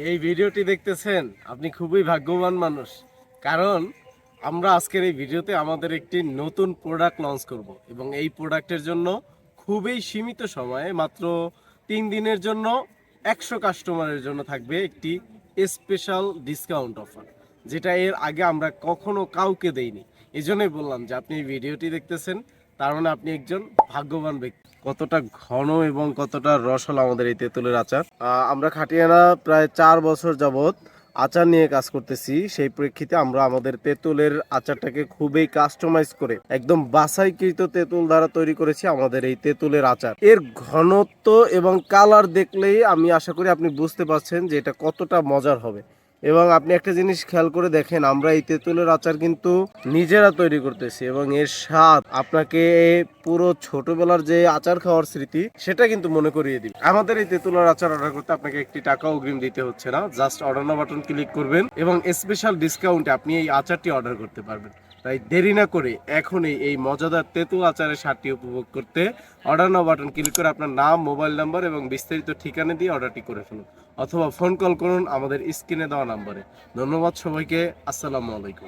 এই ভিডিওটি দেখতেছেন আপনি খুবই ভাগ্যবান মানুষ, কারণ আমরা আজকের এই ভিডিওতে আমাদের একটি নতুন প্রোডাক্ট লঞ্চ করব এবং এই প্রোডাক্টের জন্য খুবই সীমিত সময়ে মাত্র 3 দিনের জন্য 100 কাস্টমারের জন্য থাকবে একটি স্পেশাল ডিসকাউন্ট অফার, যেটা এর আগে আমরা কখনো কাউকে দেইনি। এই জন্যই বললাম যে আপনি এই ভিডিওটি দেখতেছেন, তার মানে আপনি একজন ভাগ্যবান ব্যক্তি। কতটা ঘন এবং কতটা রস হলো আমাদের এই তেঁতুলের আচার। আমরা খাটিয়ানা প্রায় 4 বছর যাবত আচার নিয়ে কাজ করতেছি। সেই প্রেক্ষিতে আমরা আমাদের তেঁতুলের আচারটাকে খুবই কাস্টমাইজ করে একদম বাছাইকৃত তেঁতুল দ্বারা তৈরি করেছি আমাদের এই তেঁতুলের আচার। এর ঘনত্ব এবং কালার দেখলেই আমি আশা করি আপনি বুঝতে পারছেন যে এটা কতটা মজার হবে। এবং আপনি একটা জিনিস খেয়াল করে দেখেন, আমরা এই তেঁতুলের আচার কিন্তু নিজেরা তৈরি করতেছি এবং এর স্বাদ আপনাকে পুরো ছোটবেলার যে আচার খাওয়ার স্মৃতি সেটা কিন্তু মনে করিয়ে দিবে। আমাদের এই তেঁতুলের আচার অর্ডার করতে আপনাকে একটি টাকা অগ্রিম দিতে হচ্ছে না, জাস্ট অর্ডার নাও বাটন ক্লিক করবেন এবং স্পেশাল ডিসকাউন্টে আপনি এই আচারটি অর্ডার করতে পারবেন। তাই দেরি না করে এখনই এই মজাদার তেঁতুল আচারের স্বাদটি উপভোগ করতে অর্ডার নাও বাটন ক্লিক করে আপনার নাম, মোবাইল নাম্বার এবং বিস্তারিত ঠিকানা দিয়ে অর্ডারটি করে ফেলুন, অথবা ফোন কল করুন আমাদের স্ক্রিনে দেওয়া নম্বরে। ধন্যবাদ সবাইকে। আসসালামু আলাইকুম।